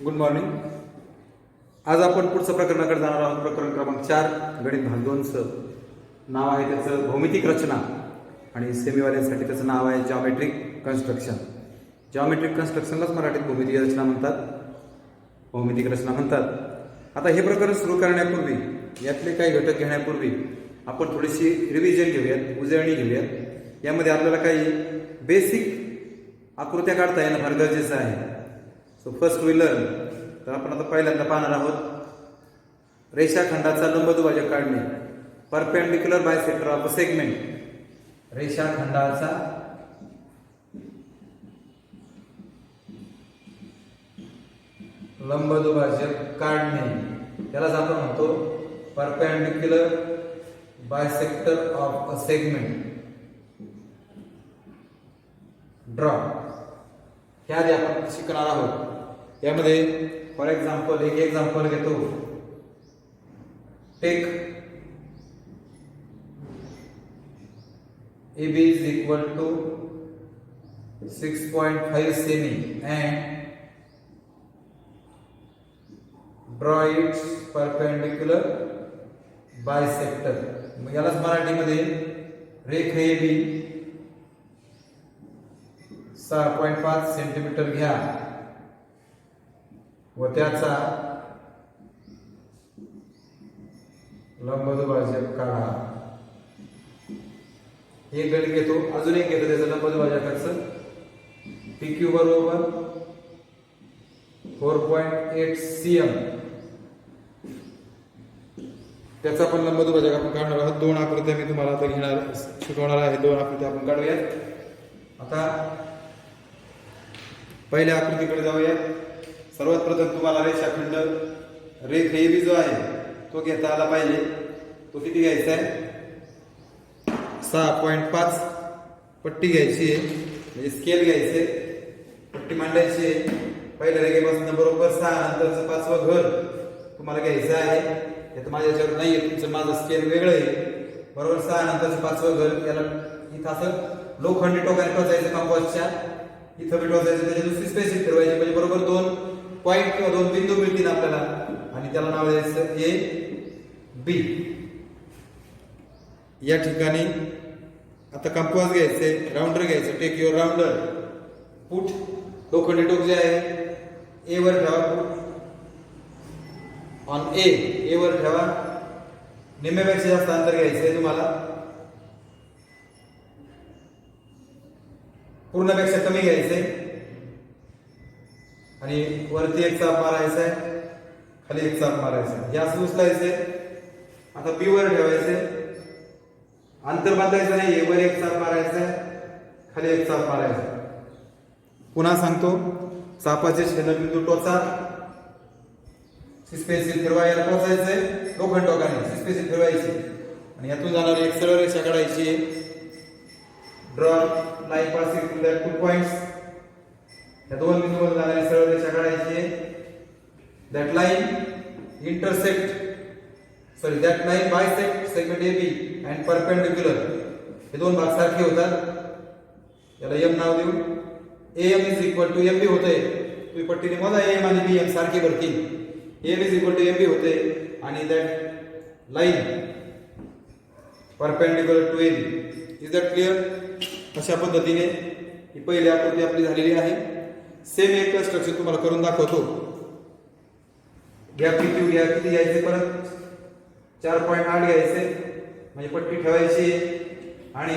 Good morning. आज आपण पुढचं प्रकरणाकडे जाणार आहोत. प्रकरण क्रमांक 4 गणित भाग 2चं नाव आहे त्याचं भौमितिक रचना आणि सेमीवाल्यांसाठी त्याचं नाव आहे जॉमेट्रिक कन्स्ट्रक्शन. जॉमेट्रिक कन्स्ट्रक्शनलाच मराठीत भौमितिक रचना म्हणतात, भौमितिक रचना म्हणतात. आता हे प्रकरण सुरू करण्यापूर्वी यातले काही घटक घेण्यापूर्वी आपण थोडीशी रिव्हिजन घेऊयात, उजळणी घेऊयात. यामध्ये आपल्याला काही बेसिक आकृत्या काढता येणं फार गरजेचं आहे. So first we learn. तर आपण आता पहिल्यांदा पाहणार आहोत रेषाखंडाचा लंबदुभाजक काढणे. Perpendicular bisector of a segment. रेषाखंडाचा लंबदुभाजक काढणे त्यालाच आपण म्हणतो perpendicular bisector of a segment. Draw. ह्या आधी आपण शिकणार आहोत. यामध्ये फॉर एक्झाम्पल एक एक्झाम्पल घेतो. Take AB is equal to 6.5 semi and draw its perpendicular bisector. यालाच मराठीमध्ये रेख AB 6.5 सेंटीमीटर घ्या व त्याचा लंबदुभाजक काढा. एक गणित घेतो, अजून एक घेतो त्याचं लंबदुभाजकाचं. PQ बरोबर 4.8 cm. त्याचा पण लंबदुभाजक आपण काढणार आहोत. दोन आकृत्या मी तुम्हाला आता शिकवणार आहे. दोन आकृत्या आपण काढूयात. आता पहिल्या आकृतीकडे जाऊयात. सर्वात प्रथम तुम्हाला रेषाखंड रेख AB जो आहे तो घेता आला पाहिजे. तो किती घ्यायचा आहे? 6.5 पट्टी घ्यायची आहे, म्हणजे स्केल घ्यायचे, पट्टी मांडायची आहे. पहिल्या रेषेपासून बरोबर 6 नंतरचं 5वं घर तुम्हाला घ्यायचं आहे. यात माझ्या याच्यावर नाही आहे, तुमचं माझं स्केल वेगळं आहे. बरोबर 6 नंतरचं 5वं घर. याला इथं असं लोखंडी टोकाने टोचायचं कंपासच्या. इथं बी टोचायचं, त्याची दुसरी स्पेसिफिक फिरवायची, म्हणजे बरोबर 2 पॉईंट किंवा 2 बिंदू मिळतील आपल्याला. आणि त्याला नाव द्यायचं AB. या ठिकाणी आता कंपास घ्यायचे, राऊंडर घ्यायचं. Take your rounder. पुट लोखंडी टोक जे आहे A वर ठेवा. पुट ऑन A वर ठेवा. निम्म्यापेक्षा जास्त अंतर घ्यायचंय तुम्हाला, पूर्णपेक्षा कमी घ्यायचंय. आणि वरती एक चाप मारायचा आहे, खाली एक चाप मारायचा आहे. हे असं उचलायचंय. आता B वर ठेवायचंय. अंतर बदलायचं नाही. वर एक चाप मारायचा आहे, खाली एक चाप मारायचा आहे. पुन्हा सांगतो, चापाचे छेदनबिंदू टोचा. सिस्पेसिल फिरवायला टोचायचंय लोखंड टोकाने. सिस्पेसिल फिरवायची आणि यातून जाणारी एक सरळ रेषा काढायची. Draw line passing to that 2 points. या दोन बिंदूवर जाणारी सरळ रेषा काढायची. That line intersect that line bisect segment AB and perpendicular. हे दोन भाग सारखे होतात. याला M नाव देऊ. AM is equal to MB होते. तुम्ही पट्टीने मोजा AM आणि BM सारखे भरतील. AM is equal to MB होते आणि that line perpendicular to AB. Is that clear? अशा पद्धतीने ही पहिली आकृती आपली झालेली आहे. सेम एक कन्स्ट्रक्शन तुम्हाला करून दाखवतो. घ्या PQ घ्या. किती घ्यायचे? परत 4.8 घ्यायचे, म्हणजे पट्टी ठेवायची आणि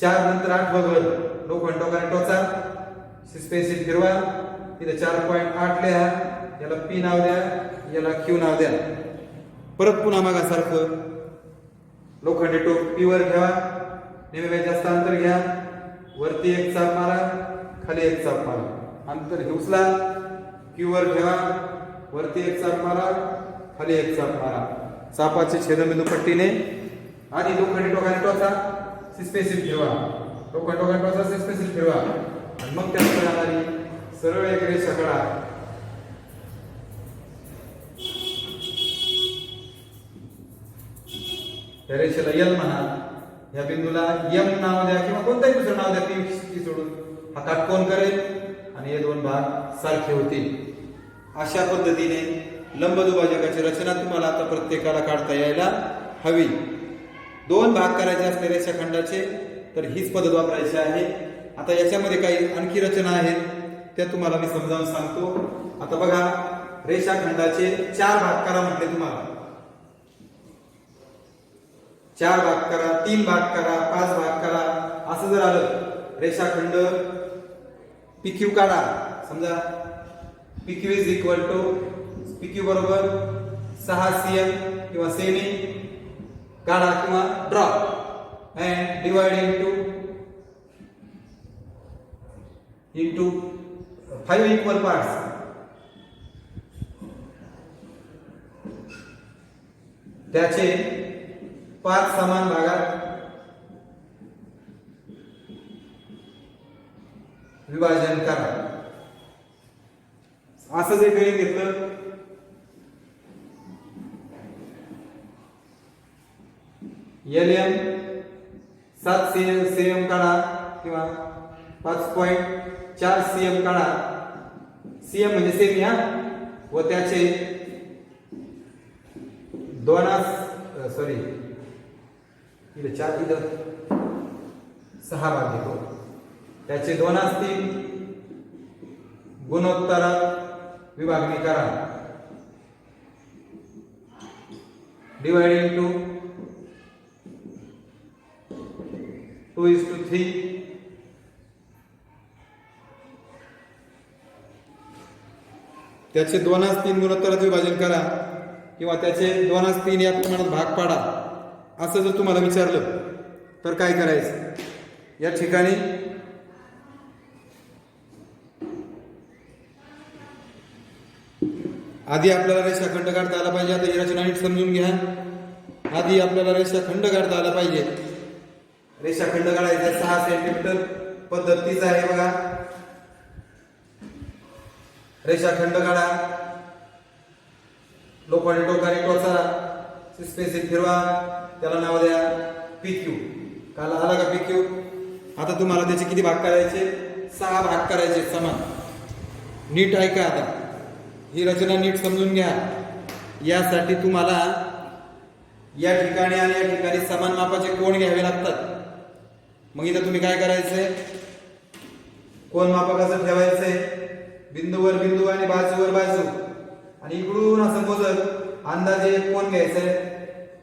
4 नंतर 8वं घर लोखंड टोकाने टोचा. स्पेसिफिक फिरवा. तिथे 4.8 लिहा. याला P नाव द्या, याला Q नाव द्या. परत पुन्हा मागासारखं लोखंडी टोक P वर ठेवा. नेहमी जास्त अंतर घ्या. वरती एक चाप मारा, खाली एक चाप मारा. अंतर हे उचला. Q वर ठेवा. वरती एक चाप मारा, खाली एक चाप मारा. चापाचे छेदनबिंदू पट्टीने आधी लोखंडी टोकाने टोचा. सिस्पेसिल फिरवा. लोखंड टोकाने टोचा, सिस्पेसिल फिरवा आणि मग त्यात जाणारी सरळ एक रेषा काढा. त्या रेषेला L म्हणा. या बिंदूला M नाव द्या किंवा कोणताही दुसरं नाव द्या. P सोडून हा काटकोन करेल आणि हे दोन भाग सारखे होतील. अशा पद्धतीने लंबदुभाजकाची रचना तुम्हाला आता प्रत्येकाला काढता यायला हवी. दोन भाग करायचे असते रेषाखंडाचे तर हीच पद्धत वापरायची आहे. आता याच्यामध्ये काही आणखी रचना आहेत त्या तुम्हाला मी समजावून सांगतो. आता बघा, रेषाखंडाचे 4 भाग करा म्हटले तुम्हाला. 4 भाग करा, 3 भाग करा, 5 भाग करा. असं जर आलं, रेषाखंड PQ काढा. समजा PQ is equal to PQ बरोबर 6 cm किंवा सेमी काढा किंवा draw and divide into 5 equal parts. त्याचे 5 समान भागात विभाजन करा. असं जे गणित घेतलं, LM 7 cm काढा किंवा 5.4 cm काढा. CM म्हणजे सेमी हा. व त्याचे इथे 4 इथं 6 भाग घेतो. त्याचे 2/3 गुणोत्तरात विभागणी करा. Divide into 2:3. त्याचे 2/3 गुणोत्तरात विभाजन करा किंवा त्याचे 2/3 या प्रमाणात भाग पाडा. असं जर तुम्हाला विचारलं तर काय करायचं? या ठिकाणी आधी आपल्याला रेषाखंड काढता आला पाहिजे. आता ही रचना नीट समजून घ्या. आधी आपल्याला रेषाखंड काढता आला पाहिजे. रेषाखंड काढायचा 6 सेंटीमीटर पद्धत तीच आहे बघा. रेषाखंड काढा. लोखंडी टोकाने टोचा स्पेसिफिक फिरवा. त्याला नाव द्या PQ. काल आला का PQ? आता तुम्हाला त्याचे किती भाग करायचे? 6 भाग करायचे समान. नीट ऐका. आता ही रचना नीट समजून घ्या. यासाठी तुम्हाला या ठिकाणी आणि या ठिकाणी समान मापाचे कोन घ्यावे लागतात. मग इथं तुम्ही काय करायचंय? कोन मापकाचं ठेवायचंय. बिंदूवर बिंदू आणि बाजूवर बाजू आणि इकडून असं मोजत अंदाजे कोन घ्यायचंय.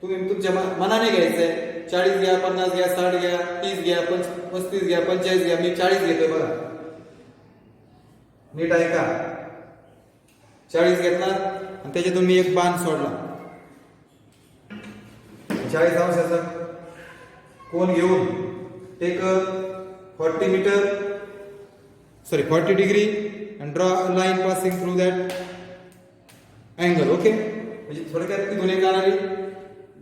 तुम्ही तुमच्या मनाने घ्यायचंय. 40 घ्या, 50 घ्या, 60 घ्या, 30 घ्या, 35 घ्या, 45 घ्या. मी 40 घेतोय बघा. नीट ऐका. 40 घेतला आणि त्याच्यातून मी एक बाण सोडला. 40 अंशाचा कोन घेऊन take 40 degree and draw a line passing through that angle. Okay, म्हणजे थोडक्यात ती दोन्ही जाणारी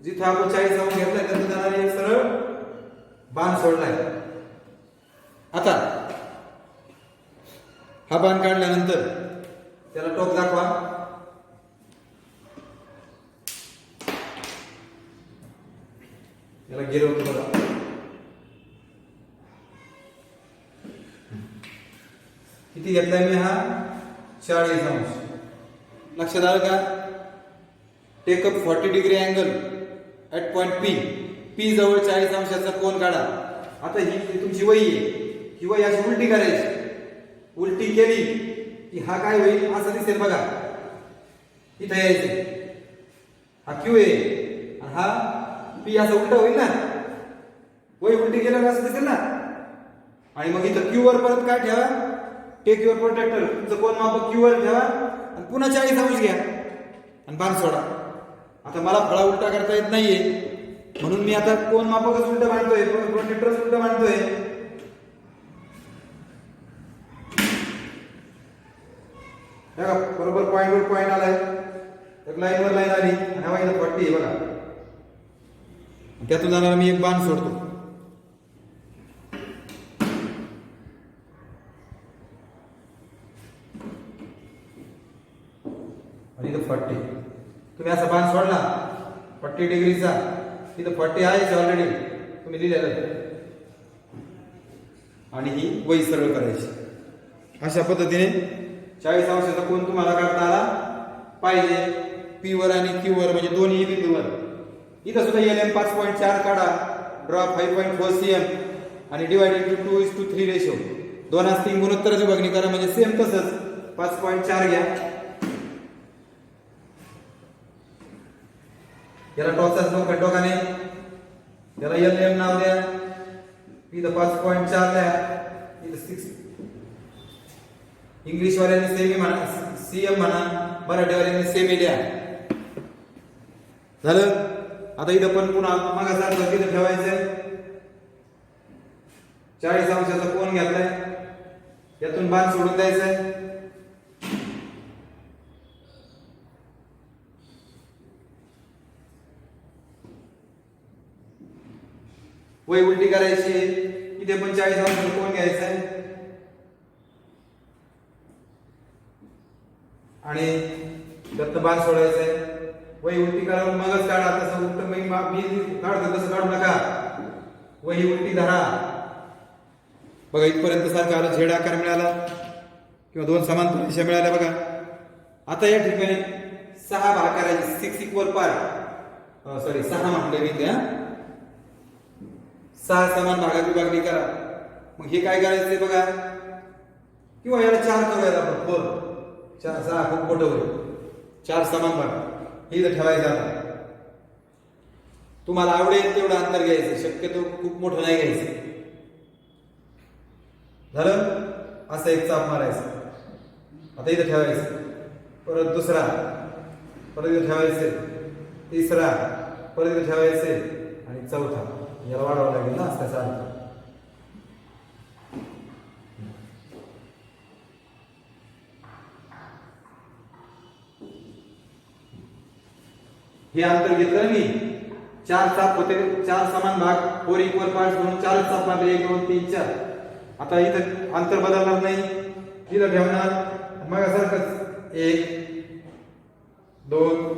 जिथे आपण 40 अंश घेतलाय तिथे जाणारी एक सरळ बाण सोडलाय. आता हा बाण काढल्यानंतर त्याला टोक दाखवा. याला गिरवतो बघा. किती घेतलाय मी? हा 40 अंश. लक्षात आलं का? Take up 40 degree angle at point P जवळ 40 अंशाचा कोन काढा. आता ही तुमची वही आहे. ही वही अशी उलटी करायची. उलटी केली की हा काय होईल? असं दिसेल बघा. इथं यायचं. हा Q आहे आणि हा P. असं उलट होईल ना. वही उलटी केल्यावर असं दिसेल ना. आणि मग इथं Q वर परत काय ठेवा? Take your protractor. तुमचं कोन मापक Q वर ठेवा आणि पुन्हा 40 अंश घ्या आणि बाण सोडा. आता मला फळा उलटा करता येत नाहीये म्हणून मी आता कोन मापकच उलट बांधतोय, प्रोटेक्टरच उलट बांधतोय. बरोबर पॉइंट वर पॉइंट आलाय. एक लाईन वर लाईन आली आणि हा इथं 40 आहे बघा. त्यातून जाणारा मी एक बाण सोडतो. आणि इथं 40. तुम्ही असा बाण सोडला 40 डिग्रीचा. इथं 40 आहे ऑलरेडी तुम्ही लिहिलेलं. आणि ही वही सरळ करायची. अशा पद्धतीने 40 अंशाचा कोन तुम्हाला काढता आला पाहिजे. P वर आणि Q वर म्हणजे दोन्ही बिंदूवर. इथं सुद्धा LM 5.4 काढा. ड्रॉ 5.4 cm आणि डिवाइडेड टू 2:3 रेशो. 2:3 गुणोत्तराची विभागणी करा म्हणजे सेम तसंच 5.4 घ्या. याला टॉसच नो खंडोकाने याला LM नाव द्या. इथं 5.4 द्या. इथं 6 इंग्लिश वाल्यांनी सेमी म्हणा, CM म्हणा, मराठी वाल्यांनी सेमी द्या. झालं. आता इथं पण पुन्हा मागासारखं तिथं ठेवायचंय. 40 अंशाचा कोन घेतलाय. यातून बाण सोडून द्यायचंय. वही उलटी करायची. इथे पण 40 अंशाचा कोन घ्यायचा आहे आणि त्यात बाण सोडायचा आहे. वही उलटी करून मगच काढा. तसं उलट मी काढतो तसं काढू नका. वही उलटी धरा. बघा इथपर्यंत सारखा आला. झेड आकार मिळाला किंवा 2 समांतर रेषा मिळाल्या. बघा आता या ठिकाणी 6 भाग करायचे. 6 इक्वल पार्ट सॉरी 6 म्हटले मी त्या 6 समान भागात विभागणी करा. मग हे काय करायचंय बघा. किंवा याला 4 करूयात आपण. 4 6 खूप मोठं होईल. 4 समान भाग हे इथं ठेवायचं. आता तुम्हाला आवडेल तेवढं अंतर घ्यायचं. शक्यतो खूप मोठं नाही घ्यायचं. झालं. असं एक चाप मारायचं. आता इथं ठेवायचं. परत दुसरा. परत इथं ठेवायचं. तिसरा. परत इथं ठेवायचे आणि चौथा. याला वाढवावं लागेल ना असं सारखं. हे अंतर घेतलं मी. 4 चाप होते. 4 समान भाग 4 इक्वल पार्ट्स म्हणून 4 चाप मारले. 1 2 3 4. आता इथं अंतर बदलणार नाही. इथं ठेवणार. मग सारखंच 1 2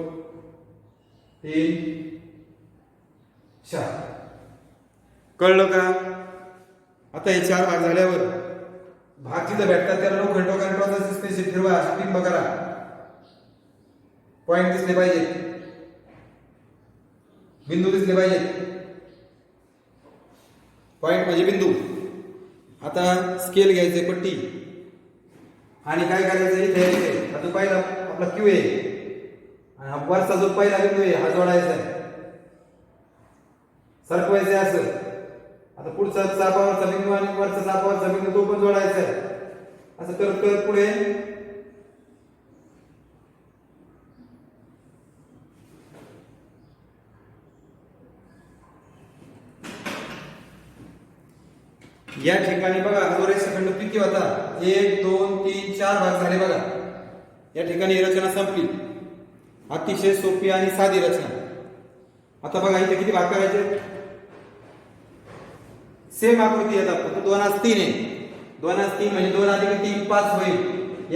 3 4. कळलं का. आता हे 4 भाग झाल्यावर भाग जिथं भेटतात त्याला लोखंड टोकाने स्पेसिफिक फिरवा. अशी टिंब करा. पॉइंट दिसले पाहिजे. बिंदू दिसले पाहिजे. पॉइंट म्हणजे बिंदू. आता स्केल घ्यायचे पट्टी आणि काय करायचं इथे. आता पहिला आपला Q आहे आणि हा वरचा जो पहिला बिंदू आहे हा जोडायचा आहे. सरकवायचं आहे असं. आता पुढचा चापावरचा बिंदू आणि वरचा चापावरचा बिंदू तो पण जोडायचा आहे. असं करत करत पुढे या ठिकाणी बघा जो रेषाखंड किती होता. 1 2 3 4 भाग झाले. बघा या ठिकाणी रचना संपली. अतिशय सोपी आणि साधी रचना. आता बघा इथे किती भाग करायचे. सेम आकृती येतात फक्त 2:3 आहे. 2:3 म्हणजे 2 अधिक 3 5 होईल.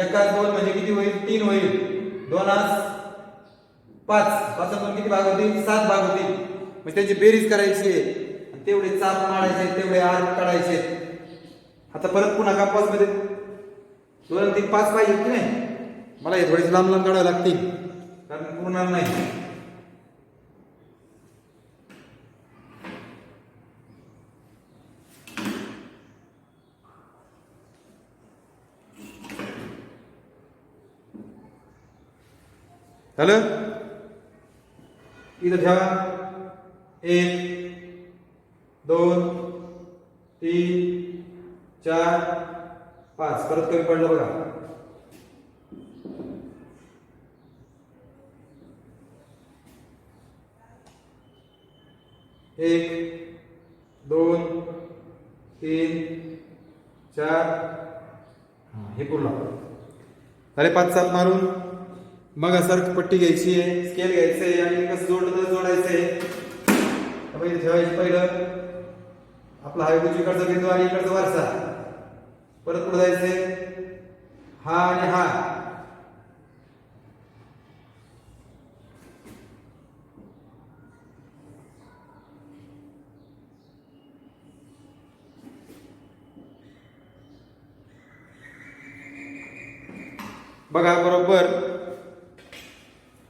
1:2 म्हणजे किती होईल 3 होईल. 2:5 5 किती भाग होतील 7 भाग होतील. म्हणजे त्यांची बेरीज करायची आहे. तेवढे चाप मारायचे. तेवढे आर्क काढायचे. आता परत पुन्हा कंपास मध्ये 2 3 5 पाहिजे की नाही. मला हे थोडेसे लांब लांब काढावे लागतील कारण पुरणार नाही. झालं. इथं ठेवा. 1 2 3 4 5. परत कमी पडलं बघा. 1 2 3 4 हे पूर्ण झाले. 5 चाप मारून मग असं पट्टी घ्यायची आहे. स्केल घ्यायचं आहे आणि कसं जोडलं तर जोडायचं आहे. इथे ठेवायचं. पहिलं आपला हा उजवीकडचा बिंदू आणि इकडचा वरचा. परत पुढे जायचंय. हा आणि हा बघा बरोबर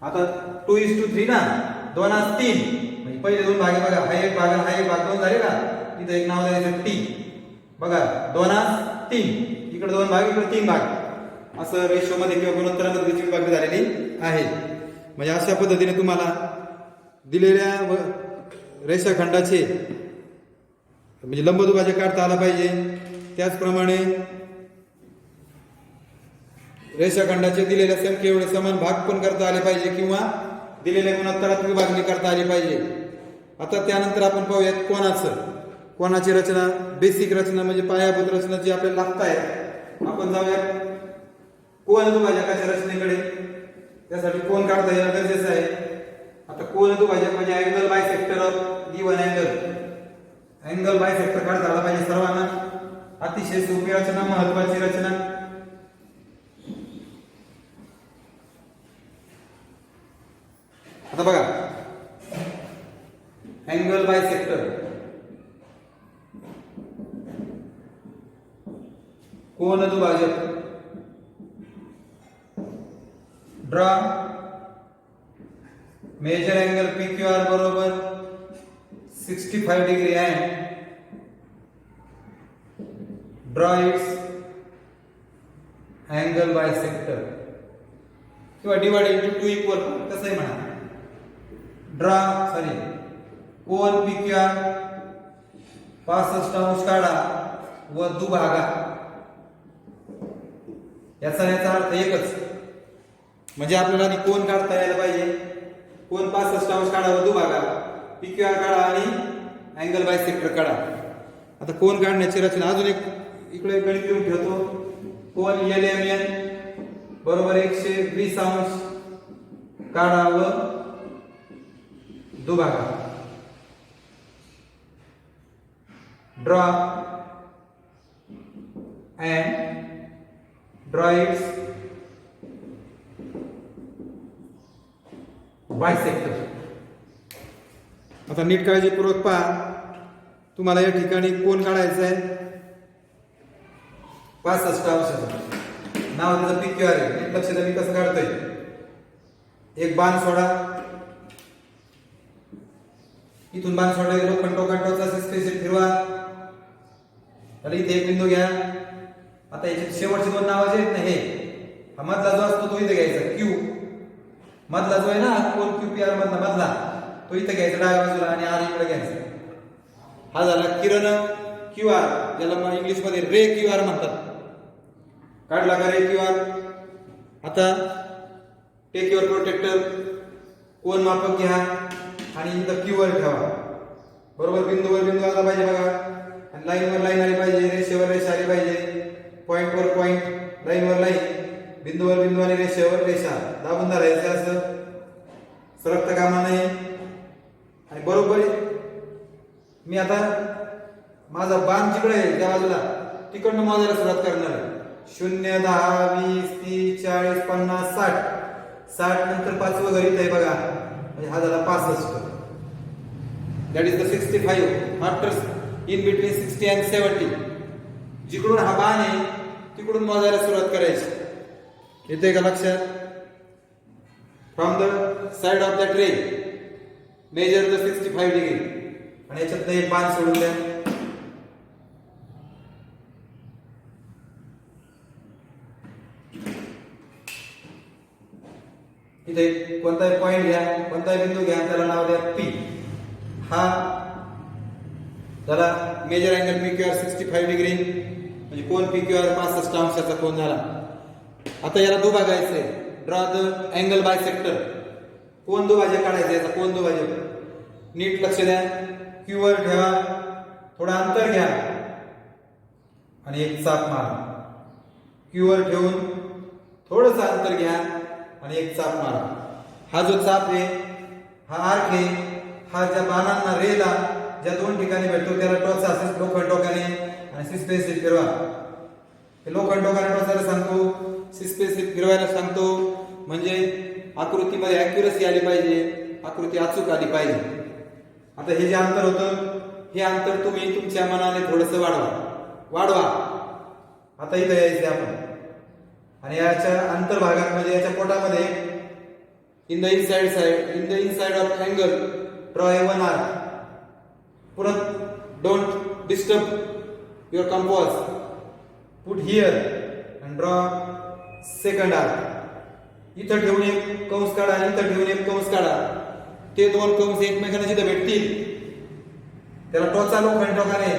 आता 2:3 ना 2:3 म्हणजे पहिले दोन भाग बघा हा एक भाग आणि हा एक भाग दोन झाले का इथं एक नाव द्यायचं टी बघा 2:3 इकडे दोन भाग इकडे तीन भाग असं रेशो मध्ये किंवा गुणोत्तरामध्ये त्याची विभागणी झालेली आहे. म्हणजे अशा पद्धतीने तुम्हाला दिलेल्या रेषाखंडाचे म्हणजे लंबदुभाजक काढता आला पाहिजे. त्याचप्रमाणे रेषाखंडाचे दिलेल्या संख्ये एवढे समान भाग पण करता आले पाहिजे किंवा दिलेल्या गुणोत्तरात विभागणी करता आली पाहिजे. आता त्यानंतर आपण पाहूयात कोणाची रचना बेसिक रचना म्हणजे पायाभूत रचना जी आपल्याला लागत आहे. आपण जाऊया कोन दुभाजकाच्या रचनेकडे. त्यासाठी कोन काढता येणं गरजेचं आहे. आता कोन दुभाजक म्हणजे angle bisector of given angle bisector काढता आला पाहिजे सर्वांना. अतिशय सोपी रचना महत्वाची रचना. आता बघा अँगल बायसेक्टर कोन दुभाजक ड्रॉ मेजर अँगल PQR बरोबर 65 degree and draw it's angle bisector किंवा डिवाइड इंटू 2 इक्वल कसंही म्हणा. ड्रॉ कोन PQR 65 अंश काढा व दुभागा. याचा अर्थ एकच म्हणजे आपल्याला आधी कोन काढता यायला पाहिजे. कोन 65 अंश काढा व दुभागा PQR काढा आणि अँगल बायसेक्टर काढा. आता कोन काढण्याची रचना अजून एक इकडे गणित लिहून ठेवतो. कोन LMN बरोबर 120 अंश काढा व दुभागा. Draw and draw its bisector. आता नीट काळजीपूर्वक पहा. तुम्हाला या ठिकाणी कोन काढायचा आहे 65 अंशाचा. नाव त्याचं PQR आहे. नीट लक्ष द्या मी कसं काढतोय. एक बाण सोडा इथून बाण सोडा लोखंड टोकाचा स्पेसिफिक फिरवा. आणि इथे एक बिंदू घ्या. आता याचे शेवटचे दोन नावाचे आहेत ना हे हा मधला जो असतो तो इथे घ्यायचा Q मधला जो आहे ना कोन QPR मधला तो इथे घ्यायचा डाव्या बाजूला आणि R इकडे घ्यायचा. हा झाला किरण QR ज्याला इंग्लिश मध्ये रे QR म्हणतात. काढला का रे QR. आता टेक युअर प्रोटेक्टर कोन मापक घ्या आणि इथं Q वर ठेवा. बरोबर बिंदूवर बिंदू आला पाहिजे बघा. आणि लाईनवर लाईन आली पाहिजे. रेषेवर रेषा आली पाहिजे. पॉइंटवर पॉइंट लाईनवर लाईन बिंदूवर बिंदू आणि रेषेवर रेषा दाबून धरायचं असं सरकता कामा नये. आणि बरोबर मी आता माझा बाण जिकडे आहे त्या बाजूला तिकडनं मोजायला सुरुवात करणार आहे. 0 10 20 30 40 50 60 60 नंतर पाचवं घरीत आहे बघा म्हणजे हा झाला 65. That is the 65 after in between 60 and 70. जिकडून हा बाण आहे तिकडून मोजायला सुरुवात करायची. येते का लक्षात. From the side of that ray measure the 65 degree. आणि याच्यात एक बाण सोडून द्या. इथे कोणताही पॉइंट घ्या कोणताही बिंदू घ्या त्याला नाव द्या P. हा झाला मेजर अँगल PQR 65 डिग्री म्हणजे कोन PQR 65 अंशाचा कोन झाला. आता याला दुभागायचंय. Draw the angle bisector. कोन दुभाजक काढायचं याचा कोन दुभाजक. नीट लक्ष द्या. Q वर ठेवा. थोडं अंतर घ्या आणि एक चाप मारा. Q वर ठेवून थोडंसं अंतर घ्या आणि एक चाप मारा. हा जो चाप आहे हा आर्क आहे. हा ज्या बाणांना रेला ज्या दोन ठिकाणी भेटतो त्याला टोचा असेल लोखंड टोकाने आणि सिस्पेसिक फिरवा. हे लोखंड टोकाने टोचायला सांगतो सिस्पेसिक फिरवायला सांगतो म्हणजे आकृतीमध्ये ॲक्युरसी आली पाहिजे. आकृती अचूक आली पाहिजे. आता हे जे अंतर होतं हे अंतर तुम्ही तुमच्या मनाने थोडंसं वाढवा. आता इथं यायचं आपण. आणि याच्या अंतर्भागात म्हणजे याच्या पोटामध्ये in the inside of angle draw a one arc. पुन्हा don't disturb your compass. Put here and draw second arc. इथं ठेवून एक कंस काढा, इथं ठेवून एक कंस काढा. ते दोन कंस एकमेकांना जिथं भेटतील त्याला टोचा लोखंड टोकाने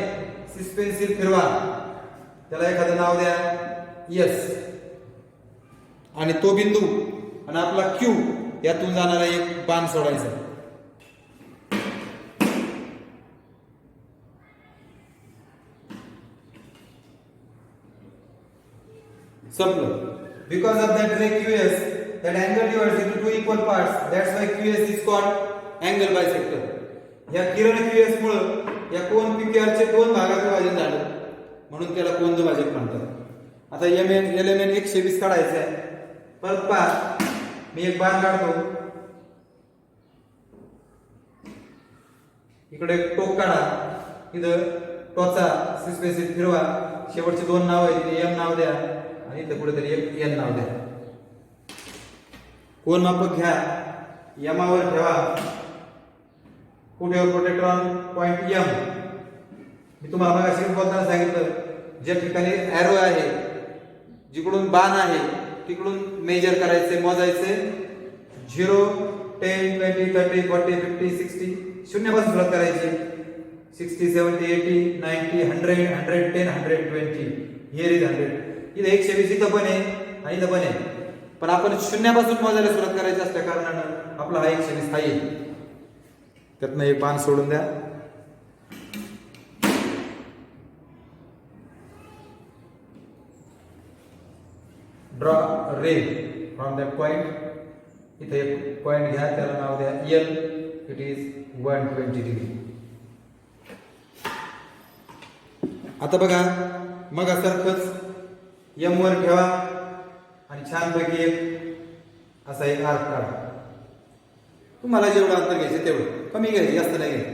सस्पेन्सिल फिरवा. त्याला एखादं नाव द्या यस. आणि तो बिंदू आणि आपला क्यू यातून जाणारा एक बाण सोडायचा. संपलं. Because of that ray QS, that angle divides into two equal parts. That's why QS is called angle bisector. या किरण QS मुळे या कोन PQR चे दोन भागात विभाजन झालं म्हणून त्याला कोन दुभाजक म्हणतात. आता LMN 120 काढायचं आहे. परत पहा, मी एक बाण काढतो. इकडे टोक काढा, इथं टोचा सस्पेन्सिल फिरवा. शेवटचे दोन नाव आहेत, M नाव द्या आणि इथं कुठेतरी एक N नाव द्या. कोन मापक घ्या, यमावर ठेवा. कुठे प्रोटेक्टर ऑन पॉइंट M. मी तुम्हाला मागाशी बोलताना सांगितलं ज्या ठिकाणी एरो आहे, जिकडून बाण आहे तिकडून मेजर करायचे, मोजायचे. 0 10 20 30 40 50 60 शून्यापासून सुरुवात करायची. 60 70 80 90 100 110 120. Here is 100. इथं 120 इथं पण आहे आणि इथं पण आहे, पण आपण शून्यापासून मोजायला सुरुवात करायची असल्या कारणानं आपला हा 120 हा येईल. त्यातनं एक बाण सोडून द्या. Draw ray from that point. इथे एक पॉइंट घ्या, त्याला नाव द्या L. It is 120 degree. आता बघा, मग सारखंच M वर ठेवा आणि छानपैकी एक असा एक आर्क काढा. तुम्हाला जेवढं अंतर घ्यायचं तेवढं, कमी घ्यायचं जास्त नाही घ्यायचं.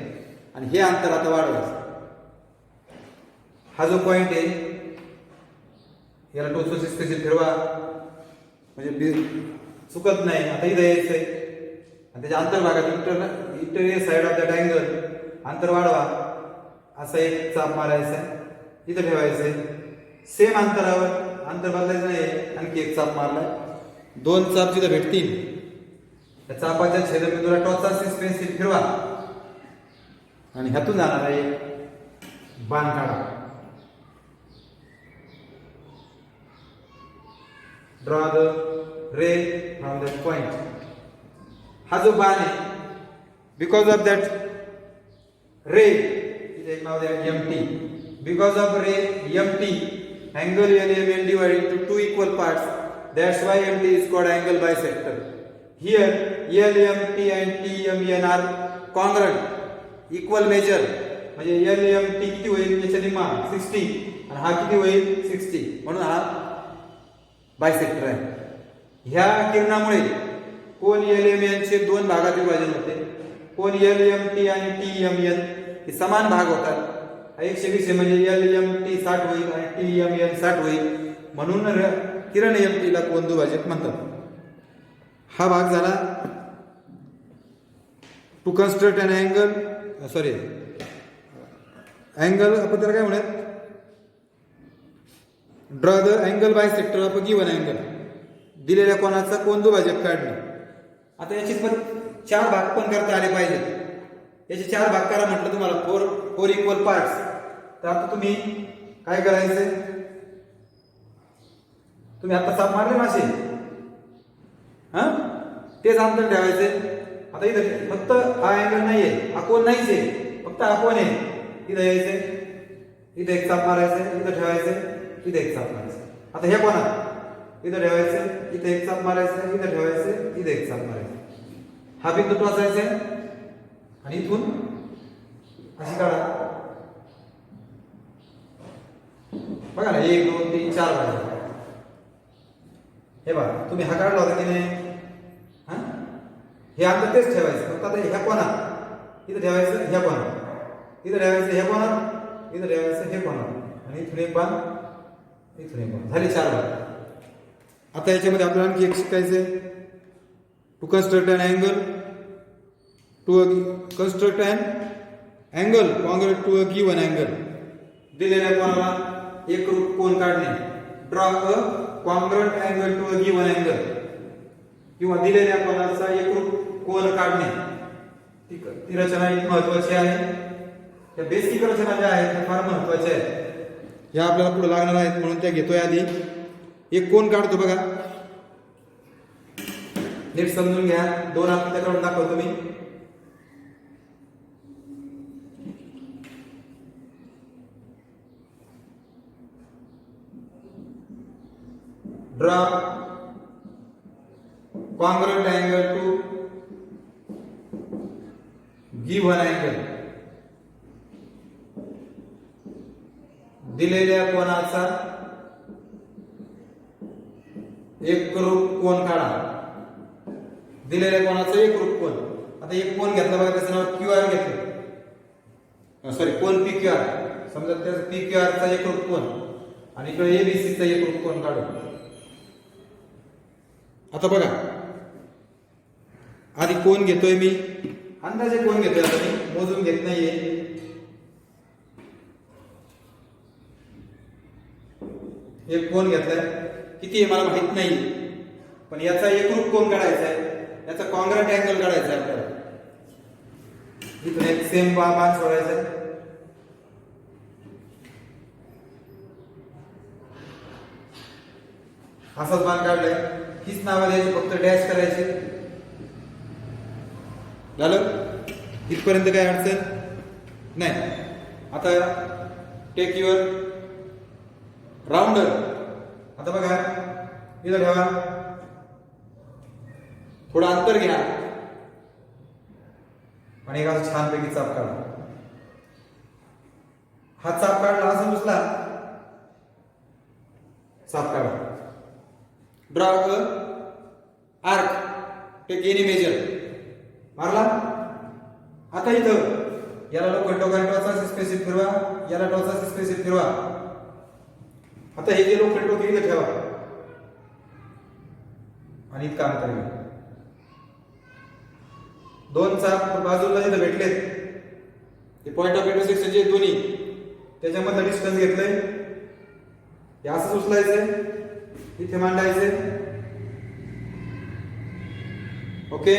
आणि हे अंतर आता वाढवायचं. हा जो पॉइंट आहे याला टोचो स्पेसिफिक फिरवा म्हणजे चुकत नाही. आता इथं यायचंय आणि त्याच्या अंतर्भागात interior side of that angle अंतर वाढवा. असा एक चाप मारायचा, इथं ठेवायचंय. सेम अंतरावर, अंतर बदलायचं नाही, आणखी एक चाप मारलाय. दोन चाप जिथं भेटतील त्या चापाच्या छेदबिंदूला टॉचा पेन्सिल फिरवा आणि ह्यातून जाणारा एक बाण काढा. Draw the ray from that point. हा जो बाण आहे, बिकॉज ऑफ दॅट रे, इथे एक नाव द्या MT. Because of ray MT, angle LMN divided into two equal parts. That's why MT is called angle bisector. Here LMT and TMN are congruent, equal measure. म्हणजे LMT किती होईल याच्या निम्मा 60 आणि हा किती होईल 60, म्हणून हा बायसेक्टर आहे. ह्या किरणामुळे कोन LMN चे दोन भागात विभाजन होते. कोन LMT आणि TMN हे समान भाग होतात. 120 म्हणजे LMT 60 होईल आणि TMN 60 होईल, म्हणून किरण MT ला कोन दुभाजक म्हणतात. हा भाग झाला. To construct an angle, sorry angle आपण त्याला काय म्हणत, draw the angle bisector of a given angle. दिलेल्या कोनाचा कोन दुभाजक काढणे. आता याचे पण 4 भाग पण करता आले पाहिजेत. याचे 4 भाग करा म्हटलं तुम्हाला, 4 इक्वल पार्ट्स. तर आता तुम्ही काय करायचंय, तुम्ही आता साप मारले मासे, हा तेच अंतर ठेवायचे. आता इथं फक्त हा अँगल नाहीये, हा कोन नाहीच आहे, फक्त हा कोन आहे. इथं यायचंय, इथं एक चाप मारायचंय, इथं ठेवायचंय, इथं एक चाप मारायचं. आता हे कोणात इथं ठेवायचं, इथं एक चाप मारायचं, इथं ठेवायचं, इथं एक चाप मारायचं. हा बिंदू टोचायचा आहे आणि इथून अशी काढा. बघा ना, 1 2 3 4 भाग. हे बघा, तुम्ही हा काढला होता की नाही, हा हे अंतर तेच ठेवायचं. फक्त आता ह्या कोणात इथं ठेवायचं, ह्या कोणात इथं ठेवायचं, ह्या कोणात इथं ठेवायचं, हे कोणात, आणि इथून एक बाण, इथून एक बाण. झाले 4 भाग. आता याच्यामध्ये आपल्याला आणखी एक शिकायचं आहे. To construct an angle congruent to a given angle. दिलेल्या कोणाला एकरूप कोन काढणे. Draw a congruent angle to a given angle, किंवा दिलेल्या कोनाचा एकरूप कोन काढणे. ती रचना एक महत्वाची आहे. त्या बेसिक रचना ज्या आहेत त्या फार महत्वाच्या आहेत. या आपल्याला पुढे लागणार आहेत म्हणून त्या घेतोय. आधी एक कोन काढतो बघा, नीट समजून घ्या. दोन आकृत्या काढून दाखवतो मी. Draw congruent angle to given angle. दिलेल्या कोनाचा एकरूप कोन काढा. दिलेल्या कोनाचा एकरूप कोन. आता एक कोन घेतला बघा, त्याचं नाव क्यूआर घेतलं. सॉरी, कोन पी क्यू आर. समजा त्याचा पी क्यू आर चा एकरूप कोन आणि इकडे एबीसी चा एकरूप कोन काढू. आता बघा, आधी कोन घेतोय मी, अंदाजे कोन घेतोय. आता मी मोजून घेत नाहीये. एक कोन घेतलाय, किती आहे मला माहित नाही, पण याचा एकरूप कोन काढायचा आहे. याचा कॉन्ग्रुएंट अँगल काढायचा आहे आपल्याला. इथून एक सेम बाण सोडायचा आहे. असाच बाण काढलाय. हीच नावं द्यायची, फक्त डॅश करायचे. झालं? इथपर्यंत काय अडचण नाही. आता टेक युअर राउंडर. आता बघा, इथं ठेवा, थोडं अंतर घ्या आणि एक असं छानपैकी चाप काढा. हा चाप काढला, असं नुसला चाप काढा. Draw a arc, take any measure. मारला. आता इथं याला लोखंड टोकाने टोचा स्पेसिफिक फिरवा, याला टोचा स्पेसिफिक फिरवा. आता हे जे लोखंड टोक इथे ठेवा आणि इतकं अंतर घ्या. दोन चाप बाजूला जिथे भेटलेत, ते पॉइंट ऑफ इंटरसेक्शन जे दोन्ही, त्याच्यामधलं डिस्टन्स घेतलंय. हे असंच उचलायचंय, इथे मांडायचंय. ओके.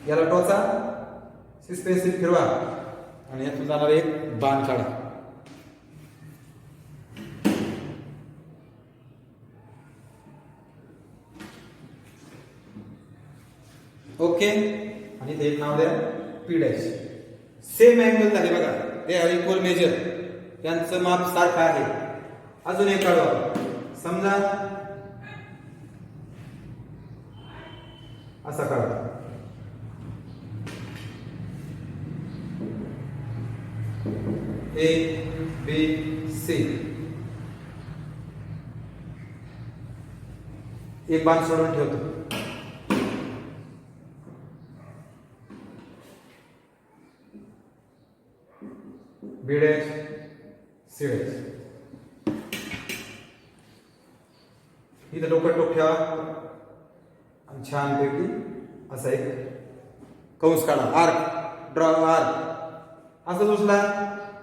याला टोचा स्पेसिफिक फिरवा आणि यातून जाणार एक बाण काढा. ओके. आणि ते एक नाव द्या पी डॅश. सेम अँगल झाले बघा, दे आर इक्वल मेजर. त्यांचं माप सारखं आहे. अजून एक काढवा. समजा असा काढा. A B C. एक बाण सोडून ठेवतो. B dash C dash. इथं डोकं टोक ठेवा आणि छानपैकी असा एक कंस काढा. Arc, draw arc. असं उचला,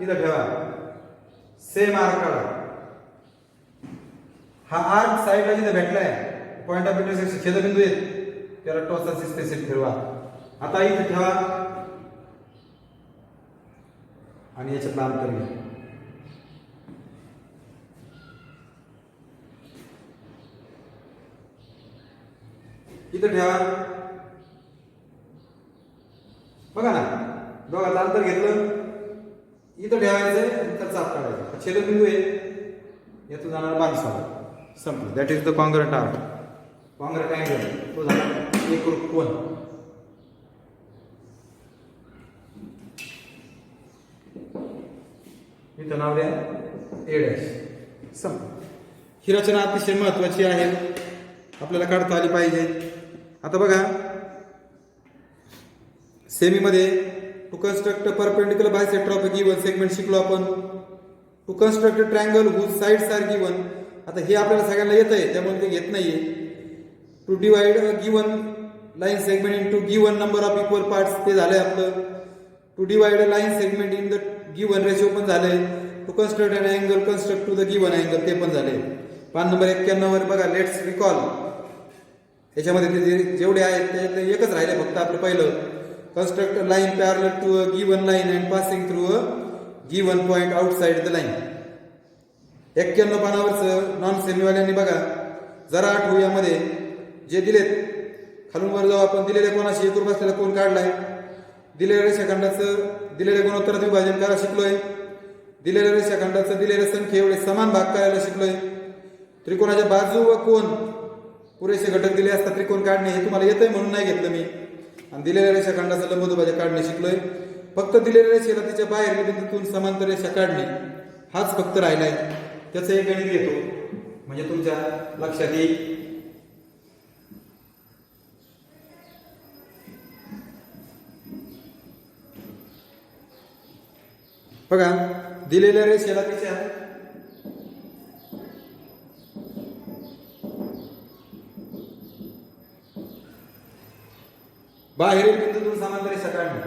इथं ठेवा. सेम आर्क काढा. हा आर्क साईडला जिथे भेटलाय, पॉइंट ऑफ इंटरसेक्शन छेदबिंदू आहेत, त्याला टोचाची स्पेसिफिक फिरवा. आता इथे ठेवा आणि याच्यातलं अंतर घ्या. इथं ठेवा. बघा ना, दोघांचं अंतर घेतलं, इथं ठेवायचंय, नंतर चाप काढायचा. छेदबिंदू आहे, यातून जाणार बाण सोडा. संपलं. That is the congruent arc, congruent angle. तो झाला एकरूप कोन. इथं नाव द्या ए डॅश. संपलं. ही रचना अतिशय महत्वाची आहे, आपल्याला काढता आली पाहिजे. आता बघा, सेमीमध्ये to construct perpendicular bisector of a given segment शिकलो आपण. To construct triangle whose sides are given आता हे आपल्याला सगळ्यांना येत आहे त्यामुळे ते घेत नाहीये. To divide given line segment into given number of equal parts ते झालंय आपलं. To divide line segment in the given ratio पण झालंय. To construct an angle construct to the given angle ते पण झाले. पान नंबर 91 वर बघा लेट्स रिकॉल. याच्यामध्ये ते जेवढे आहेत त्याच्यातले एकच राहिले फक्त आपलं पहिलं. Construct line parallel to a given line and passing through a given point outside the line. 91 पानावरचं नॉन सेमीवाल्यांनी बघा जरा आठवू यामध्ये जे दिलेत खालून वर जाऊ आपण. दिलेल्या कोणाशी एकूण बसलेला कोण काढलाय. दिलेल्या रेषाखंडाचं दिलेल्या गुणोत्तरात विभाजन करायला शिकलोय. दिलेल्या रेषाखंडाचं दिलेल्या संख्ये एवढे समान भाग करायला शिकलोय. त्रिकोणाच्या बाजू व कोण पुरेसे घटक दिले असता त्रिकोण काढणे हे तुम्हाला येतंय म्हणून नाही घेतलं मी. आणि दिलेल्या रेषाखंडाचं लंबदुभाजक काढणे शिकलोय. फक्त दिलेल्या रेषेला तिच्या बाहेर बिंदूतून समांतर रेषा काढणे हाच फक्त राहिलाय. त्याचं एक गणित घेतो म्हणजे तुमच्या लक्षात येईल. बघा दिलेल्या रेषेला तिच्या बाहेरील बिंदूतून समांतर रेषा काढणे.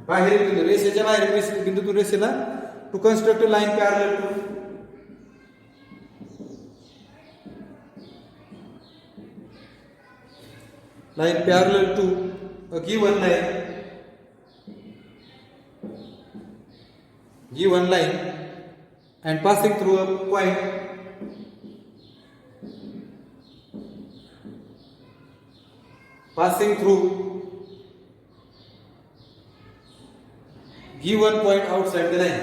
बाहेरील बिंदू रेषेच्या बाहेरील बिंदूतून रेषेला to construct line parallel to line parallel to a given line and passing through a point given point outside the line.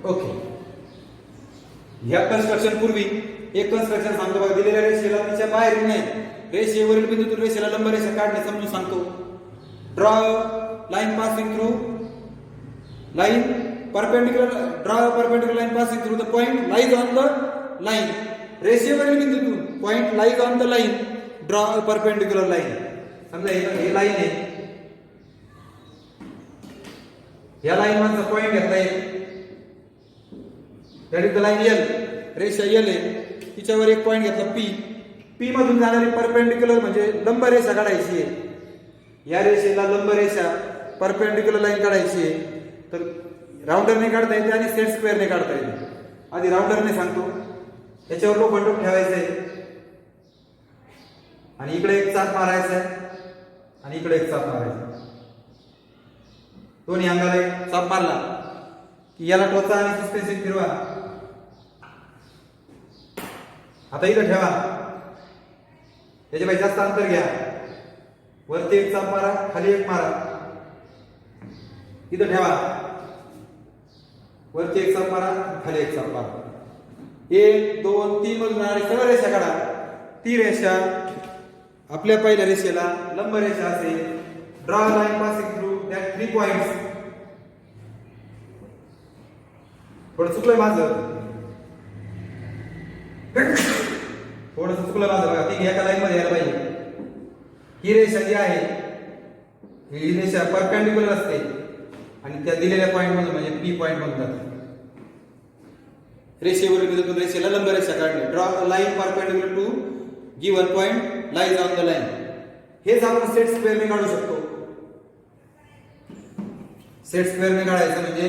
Okay. ह्या कन्स्ट्रक्शन पूर्वी एक कन्स्ट्रक्शन सांगतो बघा. दिलेल्या रेषेला तिच्या बाहेर नाही रेषेवरील बिंदूतून रेषेला लंब रेषा काढणे समजून सांगतो. Draw line passing through line perpendicular line passing through the point lies on the line. रेषेवरील बिंदूतून point lies on the line draw a perpendicular line. समजा हे लाईन आहे. या लाईन मधचा पॉइंट घेतलाय. That is the line L. रेषा L आहे तिच्यावर एक पॉइंट घेतला पी. पी मधून जाणारी परपेंडिक्युलर म्हणजे लंब रेषा काढायची आहे. या रेषेला लंब रेषा परपेंडिक्युलर लाईन काढायची आहे. तर राऊंडरने काढता येते आणि सेट स्क्वेअरने काढता येते. आधी राऊंडरने सांगतो. त्याच्यावर लोखंड ठेवायचं आहे आणि इकडे एक चाप मारायचा आहे आणि इकडे एक चाप मारायचा. दोन्ही अंगाला एक चाप मारला की याला टोचा आणि सस्पेन्शन फिरवा. आता इथं ठेवा. त्याच्यापेक्षा जास्त अंतर घ्या. वरती एक चाप मारा खाली एक मारा. इथं ठेवा. वरती एक चाप मारा खाली एक चाप मारा. 1 2 3 मधून आणि सरळ रेषा काढा. ती रेषा आपल्या पहिल्या रेषेला लंब रेषा असेल. Draw line passing through that 3 points. थोडं चुकलंय माझं. थोडं चुकलं माझं बघा. ती एका लाईन मध्ये यायला पाहिजे. ही रेषा जी आहे ही रेषा परपेंडिक्युलर असते आणि त्या दिलेल्या पॉइंट मधून म्हणजे पी पॉइंट मधून जाते. रेषेवरील बिंदूतून रेषेला लंब रेषा काढणे. Draw a line perpendicular to given point lies on the line. हेच आपण सेट स्क्वेअरने काढू शकतो. सेट स्क्वेअरने काढायचं म्हणजे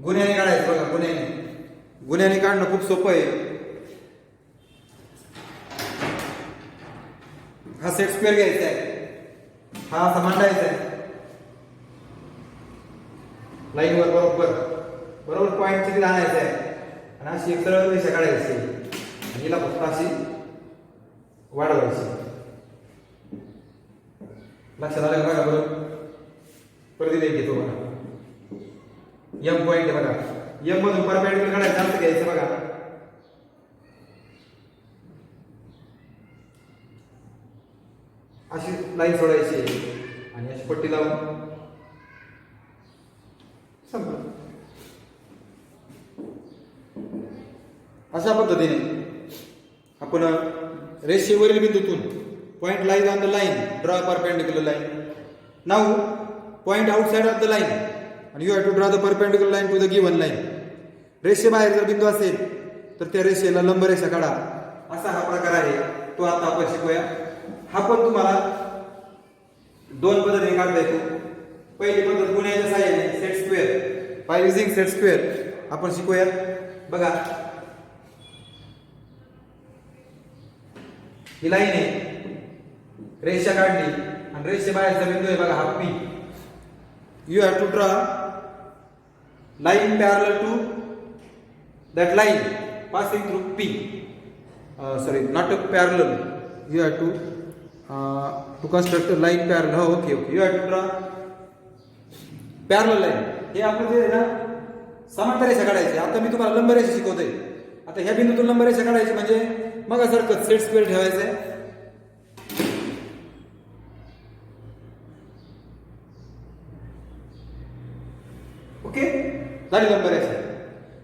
गुन्ह्याने काढायचं बघा. गुन्ह्याने काढणं खूप सोपं आहे. हा सेट स्क्वेअर घ्यायचा आहे. हा असा मांडायचा आहे लाईनवर बरोबर पॉइंटची तिला आणायचं आहे आणि अशी एक सरळ रेषा काढायची आणि हिला फक्त अशी वाढवायची. लक्षात आलं बघा. बरोबर परत एक घेतो बघा. एम पॉइंट आहे बघा. एम मधून परपेंडिक्युलर काढायचं जास्त घ्यायचं बघा. अशी लाईन सोडायची आणि अशी पट्टी लावून संपलं. अशा पद्धतीने आपण रेषेवरील बिंदूतून point lies on the line, draw perpendicular line. Now point outside of the line आणि you have to draw the perpendicular line to the given line. रेषेबाहेर जर बिंदू असेल तर त्या रेषेला लंब रेषा काढा. असा हा प्रकार आहे, तो आता आपण शिकूया. हा पण तुम्हाला दोन पद्धतीने काढता येतो. पहिली पद्धत गुण्याच्या सहाय्याने set square, by using set square आपण शिकूया. बघा ही लाईन आहे, रेषा काढली आणि रेषेबाहेरचा बिंदू आहे बघा हा P. You have to draw line parallel to that line passing through P. sorry, not a parallel. You have to construct a line parallel. Oh, okay. You have to draw parallel line. हे आपलं जे आहे ना समांतर रेषा काढायची. आता मी तुम्हाला लंब रेषा शिकवतोय. आता ह्या बिंदूतून लंब रेषा काढायची म्हणजे मग सारखं सेट स्क्वेअर ठेवायचंय. ओके, झाली लंब रेषा.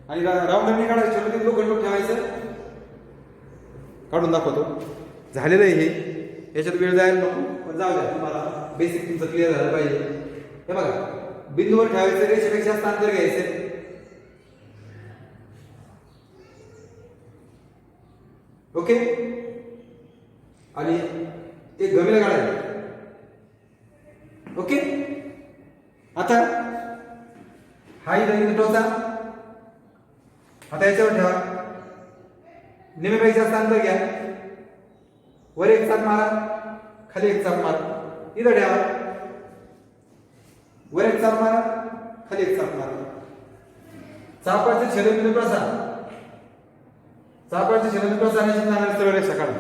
आणि राऊंडरने काढायची म्हणजे लोखंड ठेवायचं. काढून दाखवतो. झालेलं आहे हे, याच्यात वेळ जायला नको, पण जाऊ द्या, तुम्हाला बेसिक तुमचं क्लिअर झालं पाहिजे. हे बघा बिंदूवर ठेवायचं, रेषेपेक्षा जास्त अंतर घ्यायचं. ओके, आणि ते गमेला काढायचं. ओके, आता हा इथं टोचा, आता याच्यावर ठेवा. निम्मेपेक्षा जास्त अंतर घ्या. वर एक चाप मारा, खाली एक चाप मारा. इथं ठेवा. वर एक चाप मारा, खाली एक चाप मारा. चापाचे छेदनबिंदू प्रसार, चापाचे छेदनबिंदू प्रसाराने जाणारी सरळ रेषा काढा.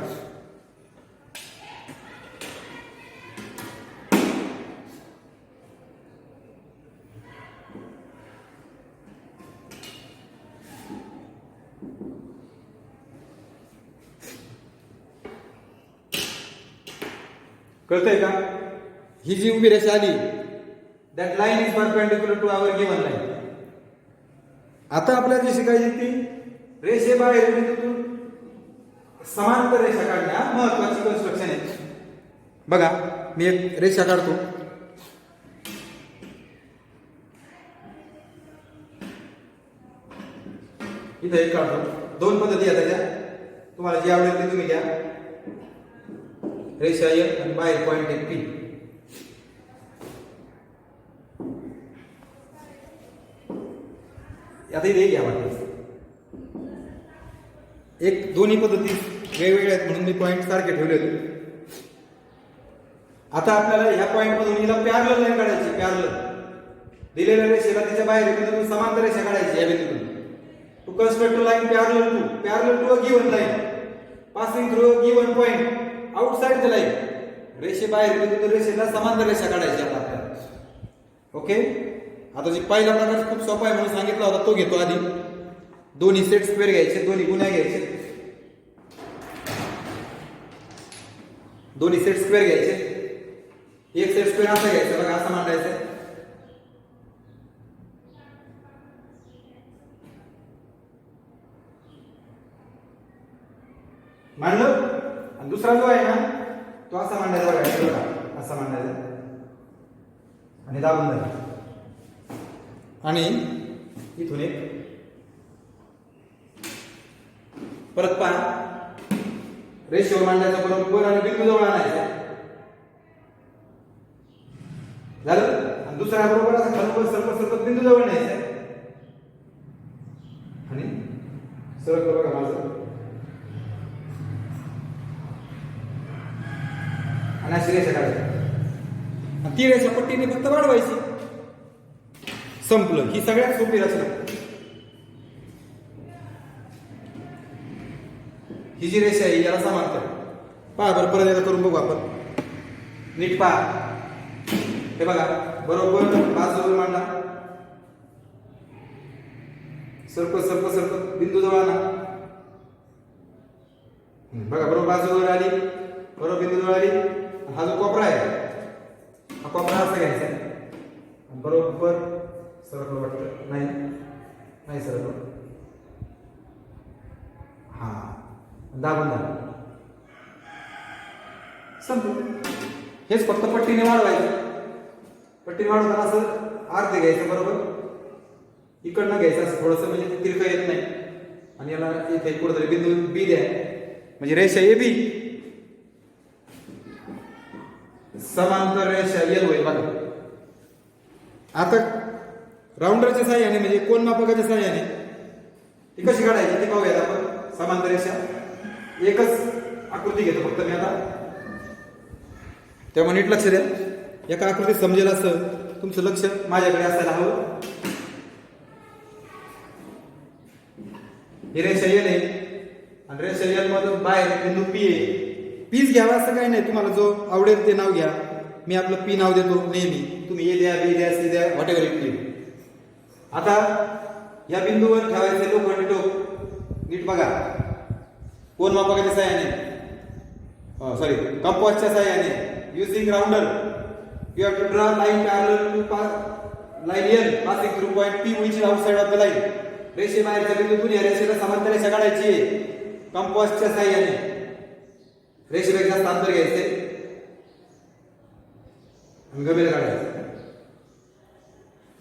कळतंय का? ही जी उभी रेषा आली, that line is perpendicular to our given line. आता आपल्याला जी शिकायची ती रेषेबाहेर बिंदूतून समांतर रेषा काढणे. हा महत्वाची कन्स्ट्रक्शन आहे. बघा मी एक रेषा काढतो. इथं एक काढतो. दोन पद्धती आहेत त्याच्या, तुम्हाला जी आवडेल ती तुम्ही घ्या. रेषा एक आणि बाहेर पॉइंट एक पी. आता इथे घ्या वाटतं. एक दोन्ही पद्धती वेगवेगळ्या आहेत म्हणून मी पॉइंट सारखे ठेवले होते. आता आपल्याला ह्या पॉइंट मधून हिला पॅरलल लाईन काढायची. पॅरलल दिलेल्या रेषेला त्याच्या बाहेर बिंदूतून समांतर रेषा काढायची. या बिंदूतून to construct line parallel to a given line passing through a given point outside the line. रेषे बाहेर बिंदूतून रेषेला समांतर रेषा काढायची आता आपल्याला. ओके, आता जी पहिला प्रकार खूप सोपा आहे म्हणून सांगितला होता तो घेतो. आधी दोन्ही सेट स्क्वेअर घ्यायचे, दोन्ही गुण्या घ्यायचे. दोन्ही सेट स्क्वेअर घ्यायचे. एक सेट स्क्वेअर असा घ्यायचा बघा, असं मांडायचं. मांडलं. आणि दुसरा जो आहे ना तो असा मांडायचा बघा, असा मांडायचा आणि दाबून द्यायचा. आणि इथून एक परत पहा, रेषेवर मांडायचा बरोबर आणि बिंदू जवळ आणायचा. झालं. आणि दुसरा बरोबर असा खालून सरकत सरकत बिंदू जवळ न्यायचा आणि सरकलं बघा माझं. आणि अशी रेषा काढायची. ती रेषा पट्टीने फक्त वाढवायची. संपलं. ही सगळ्यात सोपी रचना. ही जी रेषा आहे याला समांतर. पहा बरं, परत एकदा करून बघू आपण. नीट पहा. हे बघा बरोबर बाजूवर मांडा. सरकत सरकत सरकत बिंदू जवळ आणा. बघा बरोबर बाजूवर आली, बरोबर बिंदू जवळ आली. हा जो कोपरा आहे हा कोपरा असा घ्यायचा बरोबर. सरकलं वाटतं नाही, नाही सरकलं. दाबून धरा. संपलं. हेच फक्त पट्टीने वाढवायचं. पट्टीने वाढवताना असं अर्धे घ्यायचं बरोबर, इकडनं घ्यायचं असं थोडंसं, म्हणजे ते तिरकं येत नाही. आणि याला इथे कुठेतरी बिंदू बी द्या, म्हणजे रेषा ए बी समांतर रेषा एल होईल बघा. आता राऊंडरच्या साह्याने म्हणजे कोन मापकाच्या साह्याने ती कशी काढायची ते पाहूयात आपण. समांतर रेषा एकच आकृती घेतो फक्त मी आता, त्यामुळे नीट लक्ष द्या. एका आकृतीत समजेल असं तुमचं लक्ष माझ्याकडे असायला हवं. ही रेषा एल आहे आणि रेषा एल मधून बाहेर बिंदू पी आहे. पीच घ्यावा असं काही नाही, तुम्हाला जो आवडेल ते नाव घ्या. मी आपलं पी नाव देतो नेहमी, तुम्ही ए द्या, बी द्या, सी द्या, व्हॉट एव्हर इट बी. आता या बिंदूवर ठेवायचे लोखंडी टोक. नीट बघा, कोन मापकाच्या साह्याने, सॉरी कंपासच्या साह्याने, using rounder you have to draw line parallel to line L passing through point P which is outside of the line. रेषेबाहेरच्या बिंदूतून या रेषेला समांतर रेषा काढायची आहे कंपासच्या साह्याने. रेषेपेक्षा जास्त अंतर घ्यायचे आणि गमेला काढायचं.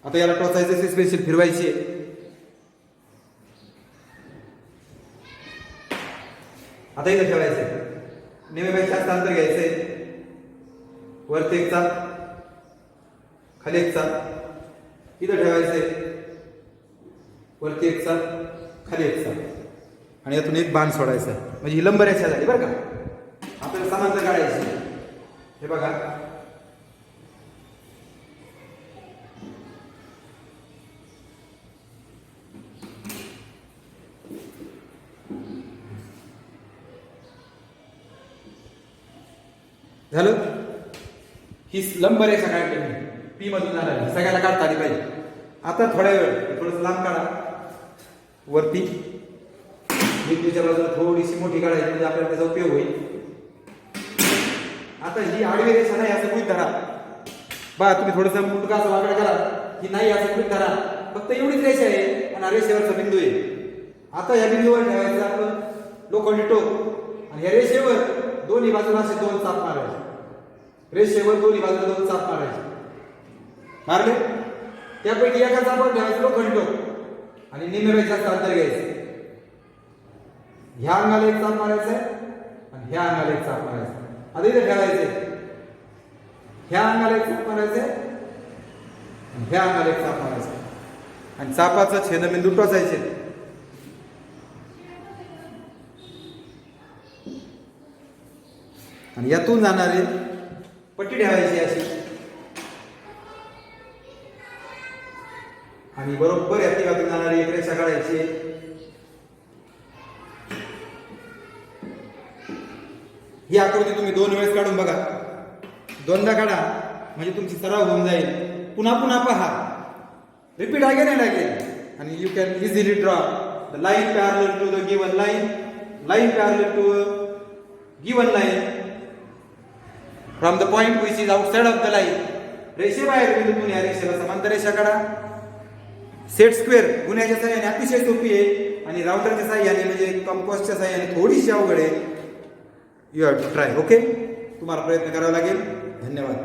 आता याला टोचायचं, स्पेशल फिरवायची. आता इथं ठेवायचं, नेहमीपेक्षा जास्त अंतर घ्यायचंय. वरती एक चाप, खाली एक चाप, इथं ठेवायचंय. वरती एक चाप, खाली एक चाप, आणि यातून एक बाण सोडायचा, म्हणजे ही लंब रेषा झाली बरं का. आपल्याला समांतर काढायची. हे बघा, झालं. ही लंब रेषा काढली मी पी मधून जाणार, सगळ्याला काढता आली पाहिजे. आता थोड्या वेळ थोडंसं लांब काढा. वरती बिंदूच्या बाजूला थोडीशी मोठी काढायची, म्हणजे आपल्याला त्याचा उपयोग होईल. आता ही आडवी रेषा नाही असं गृहीत धरा. बा तुम्ही थोडंसं मुंडका असं वाकड करा की नाही असं गृहीत धरा. फक्त एवढीच रेषा आहे आणि रेषेवरचा बिंदू आहे. आता या बिंदूवर ठेवायचं आपण लोखंडी टोक आणि या रेषेवर दोन्ही बाजूला असे दोन चाप मारायचे. रेषेवर दोन्ही बाजूला दोन चाप मारायचे. मारले, त्यापैकी एका चापावर ठेवायचं लोखंडी टोक आणि निम्म्यापेक्षा जास्त अंतर घ्यायचं. ह्या अंगाला एक चाप मारायचा आणि ह्या अंगाला एक चाप मारायचा. आता इथे ठेवायचे, ह्या अंगाला एक चाप मारायचे आणि ह्या अंगाला एक चाप मारायचा आणि चापाचा छेदबिंदू टोचायचे. आणि यातून जाणारी पट्टी ठेवायची अशी आणि बरोबर या तिघातून जाणारी एक रेषा काढायची. ही आकृती तुम्ही 2 वेळेस काढून बघा. दोनदा काढा म्हणजे तुमची सराव होऊन जाईल. पुन्हा पुन्हा पहा, रिपीट अगेन अँड अगेन, आणि you can easily draw the line parallel to the given line, line parallel to given line from the point which is outside of the line. रेषेबाहेर बिंदूतून या रेषेला समांतर रेषा काढा. सेट स्क्वेअर गुन्ह्याच्या साह्याने अतिशय सोपी आहे आणि राउंडरच्या साह्याने म्हणजे कंपासच्या साह्याने थोडीशी अवघड आहे. You have to try. Okay, तुम्हाला प्रयत्न करावा लागेल. धन्यवाद.